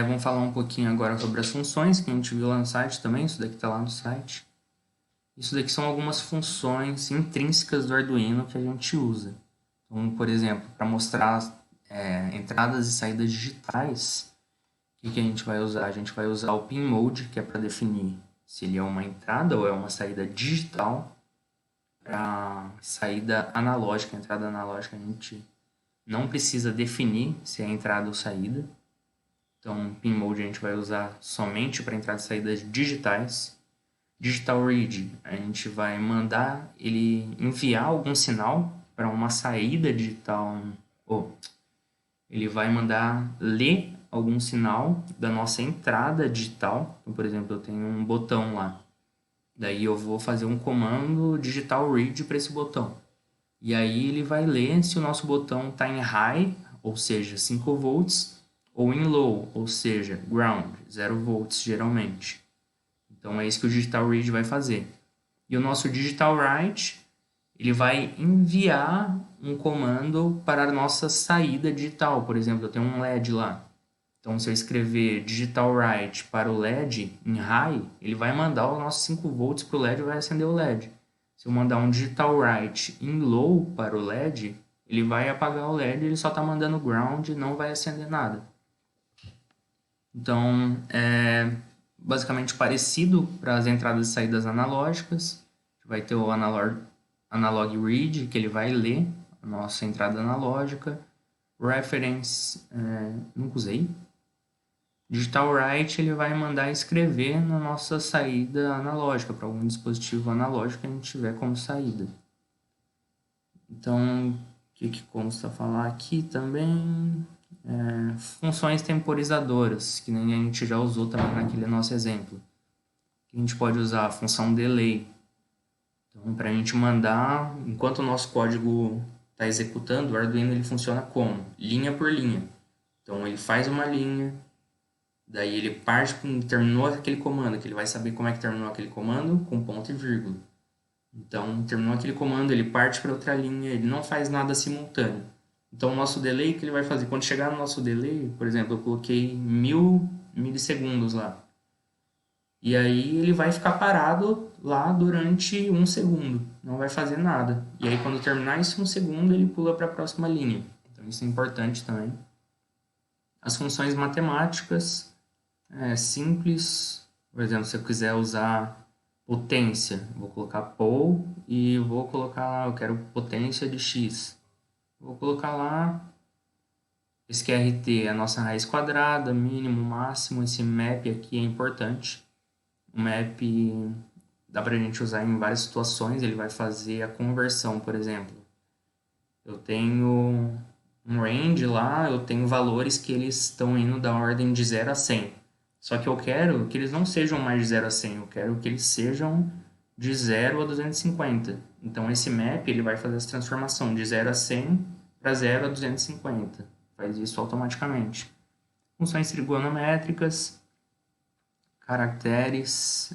Vamos falar um pouquinho agora sobre as funções que a gente viu lá no site também. Isso daqui está lá no site. Isso daqui são algumas funções intrínsecas do Arduino que a gente usa. Então, por exemplo, para mostrar entradas e saídas digitais, o que a gente vai usar? A gente vai usar o pin mode, que é para definir se ele é uma entrada ou é uma saída digital. Para saída analógica, entrada analógica, a gente não precisa definir se é entrada ou saída. Então, pin mode a gente vai usar somente para entradas e saídas digitais. Digital read, a gente vai mandar ele enviar algum sinal para uma saída digital, ou ele vai mandar ler algum sinal da nossa entrada digital. Então, por exemplo, eu tenho um botão lá. Daí eu vou fazer um comando digital read para esse botão. E aí ele vai ler se o nosso botão está em high, ou seja, 5 volts, ou em low, ou seja, ground, 0 volts geralmente. Então é isso que o digital read vai fazer. E o nosso digital write, ele vai enviar um comando para a nossa saída digital. Por exemplo, eu tenho um LED lá. Então, se eu escrever digital write para o LED em high, ele vai mandar os nossos 5 volts para o LED e vai acender o LED. Se eu mandar um digital write em low para o LED, ele vai apagar o LED, ele só está mandando ground e não vai acender nada. Então, é basicamente parecido para as entradas e saídas analógicas. Vai ter o analog read, que ele vai ler a nossa entrada analógica. Reference, nunca usei. Digital write, ele vai mandar escrever na nossa saída analógica, para algum dispositivo analógico que a gente tiver como saída. Então, o que consta falar aqui também? Funções temporizadoras, que nem a gente já usou também naquele nosso exemplo. A gente pode usar a função delay. Então, para a gente mandar, enquanto o nosso código está executando, o Arduino ele funciona como? Linha por linha. Então, ele faz uma linha, daí ele parte, terminou aquele comando, que ele vai saber como é que terminou aquele comando, com ponto e vírgula. Então, terminou aquele comando, ele parte para outra linha, ele não faz nada simultâneo. Então, o nosso delay que ele vai fazer, quando chegar no nosso delay, por exemplo, eu coloquei 1000 milissegundos lá. E aí ele vai ficar parado lá durante 1 segundo, não vai fazer nada. E aí quando terminar esse 1 segundo, ele pula para a próxima linha. Então isso é importante também. As funções matemáticas, simples. Por exemplo, se eu quiser usar potência, vou colocar pol e vou colocar lá, eu quero potência de x. Vou colocar lá, esse QRT é a nossa raiz quadrada, mínimo, máximo, esse map aqui é importante. O map dá para a gente usar em várias situações, ele vai fazer a conversão, por exemplo. Eu tenho um range lá, eu tenho valores que eles estão indo da ordem de 0 a 100. Só que eu quero que eles não sejam mais de 0 a 100, eu quero que eles sejam de 0 a 250. Então esse map ele vai fazer essa transformação de 0 a 100 para 0 a 250. Faz isso automaticamente. Funções trigonométricas, caracteres.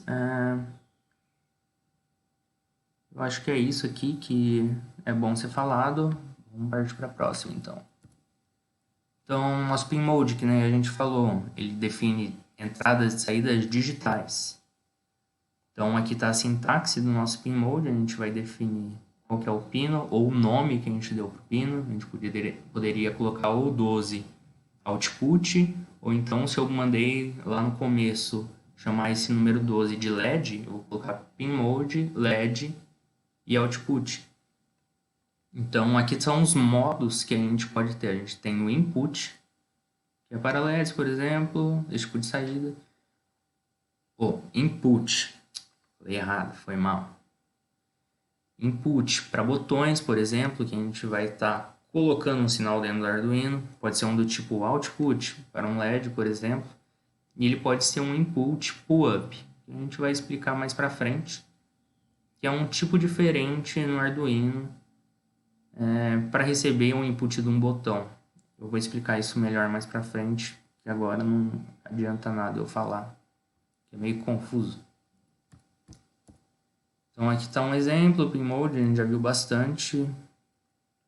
Eu acho que é isso aqui que é bom ser falado. Vamos partir para a próxima, então. Então, nosso pin mode, que a gente falou, ele define entradas e saídas digitais. Então, aqui está a sintaxe do nosso pin mode. A gente vai definir qual que é o pino, ou o nome que a gente deu para o pino. A gente poderia colocar o 12 output, ou então, se eu mandei lá no começo chamar esse número 12 de LED, eu vou colocar pin mode, LED e output. Então, aqui são os modos que a gente pode ter. A gente tem o input, que é para LEDs, por exemplo, esse tipo de saída. Input, falei errado, foi mal. Input para botões, por exemplo, que a gente vai estar colocando um sinal dentro do Arduino. Pode ser um do tipo output, para um LED, por exemplo. E ele pode ser um input pull-up, que a gente vai explicar mais para frente, que é um tipo diferente no Arduino para receber um input de um botão. Eu vou explicar isso melhor mais para frente, que agora não adianta nada eu falar, que é meio confuso. Então aqui está um exemplo, o pin mode, a gente já viu bastante,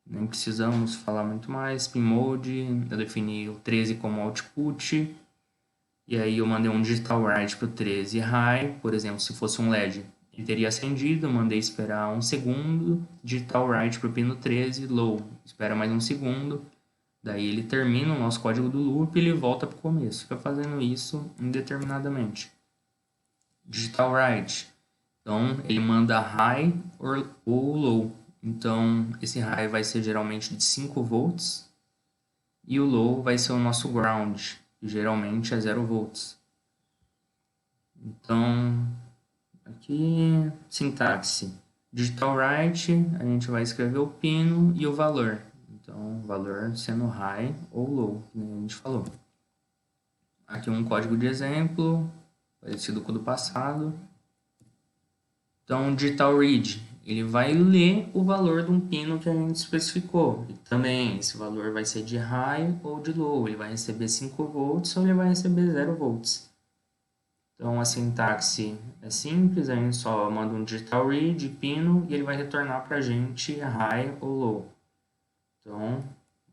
nem precisamos falar muito mais. Pin mode, eu defini o 13 como output, E aí eu mandei um digital write para o 13 high, por exemplo, se fosse um LED, ele teria acendido, mandei esperar 1 segundo, digital write para o pino 13, low, espera mais 1 segundo, daí ele termina o nosso código do loop e ele volta para o começo, fica fazendo isso indeterminadamente. Digital write, então ele manda high ou low, então esse high vai ser geralmente de 5 volts e o low vai ser o nosso ground, que geralmente é 0 volts. Então, aqui, sintaxe. Digital write, a gente vai escrever o pino e o valor. Então, o valor sendo high ou low, como a gente falou. Aqui um código de exemplo, parecido com o do passado. Então, digital read, ele vai ler o valor de um pino que a gente especificou. E também, esse valor vai ser de high ou de low. Ele vai receber 5 volts ou ele vai receber 0 volts. Então, a sintaxe é simples, a gente só manda um digital read, pino, e ele vai retornar para a gente high ou low. Então,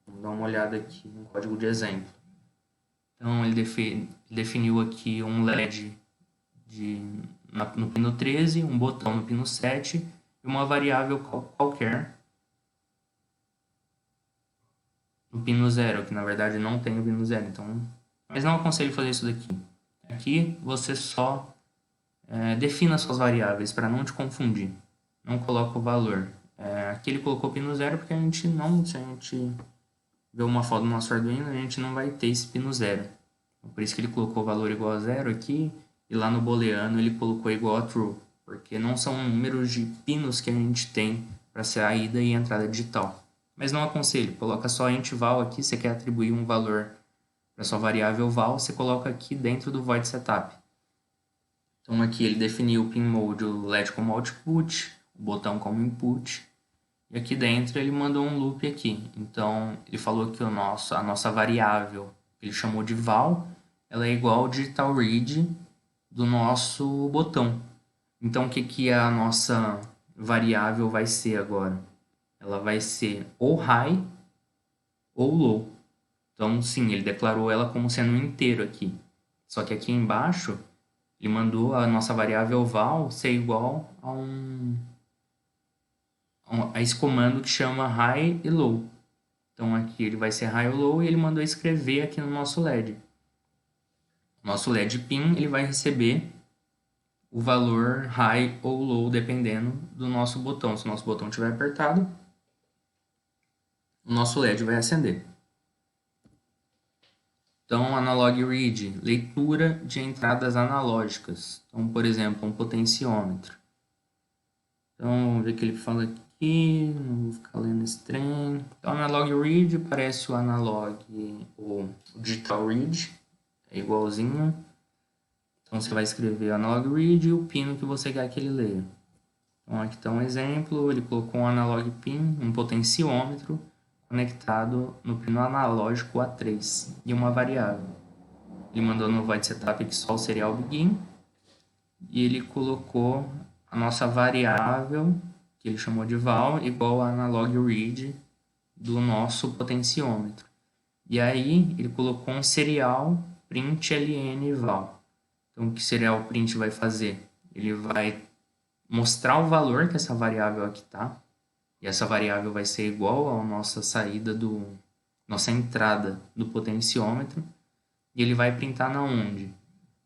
vamos dar uma olhada aqui no código de exemplo. Então, ele definiu aqui um LED no pino 13, um botão no pino 7 e uma variável qualquer no pino 0, que na verdade não tem o pino 0. Então, mas não aconselho fazer isso daqui. Aqui você só defina suas variáveis para não te confundir. Não coloca o valor. Aqui ele colocou pino 0 porque se a gente ver uma foto do nosso Arduino, a gente não vai ter esse pino 0. Por isso que ele colocou o valor igual a 0 aqui, e lá no booleano ele colocou igual a true, porque não são números de pinos que a gente tem para saída e entrada digital. Mas não aconselho, coloca só int val aqui, você quer atribuir um valor para sua variável val, você coloca aqui dentro do void setup. Então aqui ele definiu o pin mode, o LED como output, o botão como input, e aqui dentro ele mandou um loop aqui. Então ele falou que a nossa variável, que ele chamou de val, ela é igual ao digital read do nosso botão. Então o que a nossa variável vai ser agora? Ela vai ser ou high ou low. Então sim, ele declarou ela como sendo um inteiro aqui. Só que aqui embaixo ele mandou a nossa variável val ser igual a esse comando que chama high e low. Então aqui ele vai ser high ou low e ele mandou escrever aqui no nosso LED. Nosso LED pin ele vai receber o valor high ou low dependendo do nosso botão. Se o nosso botão estiver apertado, o nosso LED vai acender. Então, analog read, leitura de entradas analógicas. Então, por exemplo, um potenciômetro. Então, vamos ver o que ele fala aqui. Não vou ficar lendo esse trem. Então, analog read parece o analog, o digital read. É igualzinho. Então, você vai escrever analog read e o pino que você quer que ele leia. Então, aqui está um exemplo. Ele colocou um analog pin, um potenciômetro, conectado no pino analógico A3 e uma variável. Ele mandou no void setup aqui só o serial begin e ele colocou a nossa variável, que ele chamou de val, igual a analog read do nosso potenciômetro. E aí ele colocou um serial print ln val. Então o que serial print vai fazer? Ele vai mostrar o valor que essa variável aqui está. E essa variável vai ser igual à nossa saída nossa entrada do potenciômetro. E ele vai printar na onde?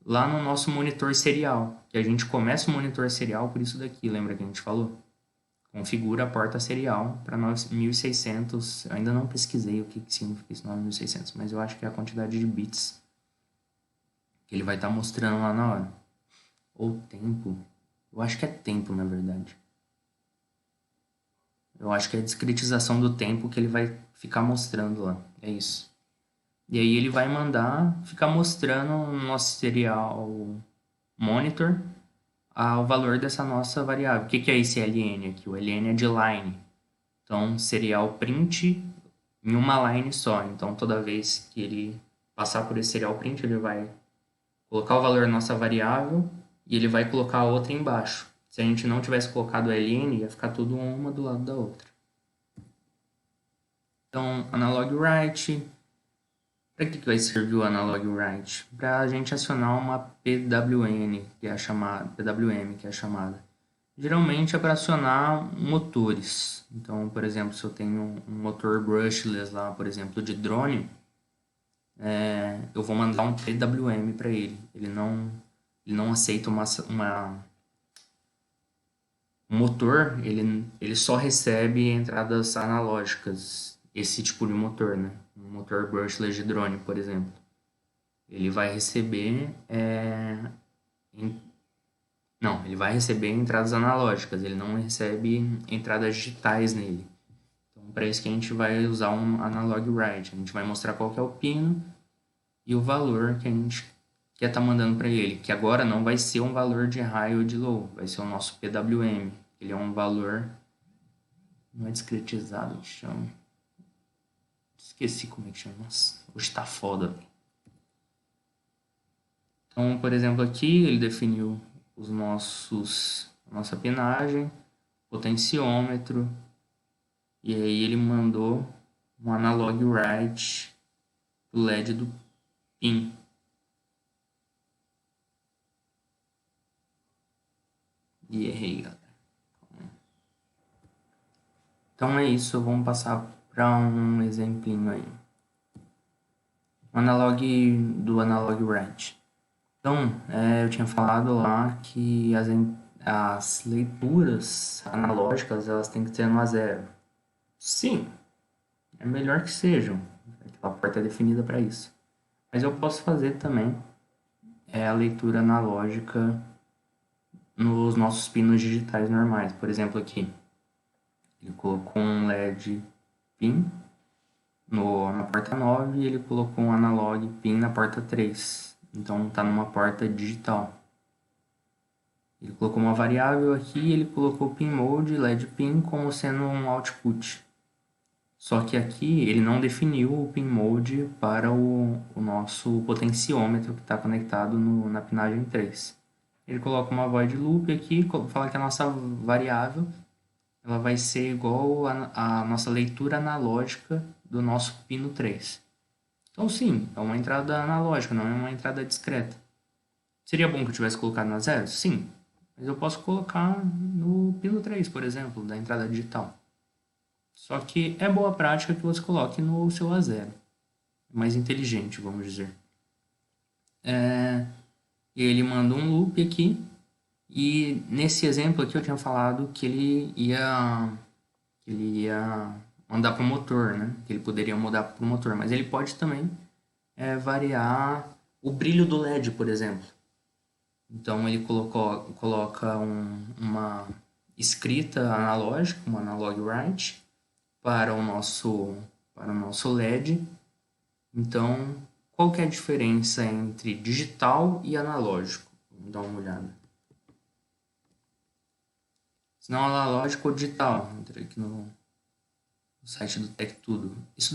Lá no nosso monitor serial. Que a gente começa o monitor serial por isso daqui, lembra que a gente falou? Configura a porta serial para 1600. Eu ainda não pesquisei o que significa esse nome 1600, mas eu acho que é a quantidade de bits que ele vai estar mostrando lá na hora. Ou tempo. Eu acho que é tempo, na verdade. Eu acho que é a discretização do tempo que ele vai ficar mostrando lá. É isso. E aí ele vai mandar ficar mostrando no nosso serial monitor o valor dessa nossa variável. O que é esse ln aqui? O ln é de line. Então, serial print em uma line só. Então, toda vez que ele passar por esse serial print, ele vai colocar o valor da nossa variável e ele vai colocar a outra embaixo. Se a gente não tivesse colocado o ln, ia ficar tudo uma do lado da outra. Então, analog write, Para que vai servir o analog write? Para a gente acionar uma PWM, que é a chamada. Geralmente é para acionar motores. Então, por exemplo, se eu tenho um motor brushless lá, por exemplo, de drone, eu vou mandar um PWM para ele. Ele não aceita um motor, ele só recebe entradas analógicas. Esse tipo de motor, né? Um motor brushless de drone, por exemplo. Ele vai receber ele vai receber entradas analógicas, ele não recebe entradas digitais nele. Então, para isso que a gente vai usar um analog write. A gente vai mostrar qual que é o pino e o valor que a gente quer estar mandando para ele, que agora não vai ser um valor de high ou de low, vai ser o nosso PWM. Ele é um valor, não é discretizado que chama. Esqueci como é que chama. Nossa, hoje tá foda. Então, por exemplo, aqui ele definiu a nossa pinagem, potenciômetro, e aí ele mandou um analog write pro LED do pin. E errei, galera. Então é isso, vamos passar para um exemplinho aí. O analog write. Então, eu tinha falado lá que as leituras analógicas elas têm que ser no A0. Sim, é melhor que sejam. Aquela porta é definida para isso. Mas eu posso fazer também a leitura analógica nos nossos pinos digitais normais. Por exemplo, aqui ele colocou um LED pin na porta 9 e ele colocou um analog pin na porta 3. Então está numa porta digital. Ele colocou uma variável aqui e ele colocou pin mode LED pin como sendo um output. Só que aqui ele não definiu o pin mode para o nosso potenciômetro que está conectado na pinagem 3. Ele coloca uma void loop aqui, fala que a nossa variável ela vai ser igual a nossa leitura analógica do nosso pino 3. Então sim, é uma entrada analógica, não é uma entrada discreta. Seria bom que eu tivesse colocado na 0? Sim, mas eu posso colocar no pino 3, por exemplo, da entrada digital. Só que é boa prática que você coloque no seu A0. Mais inteligente, vamos dizer. E ele manda um loop aqui. E nesse exemplo aqui eu tinha falado que ele ia mandar para o motor, né? Que ele poderia mudar para o motor. Mas ele pode também variar o brilho do LED, por exemplo. Então ele coloca uma escrita analógica, um analog write, para o nosso LED. Então, qual que é a diferença entre digital e analógico? Vamos dar uma olhada. Se não analógico ou digital, entrei aqui no site do Tech Tudo. Isso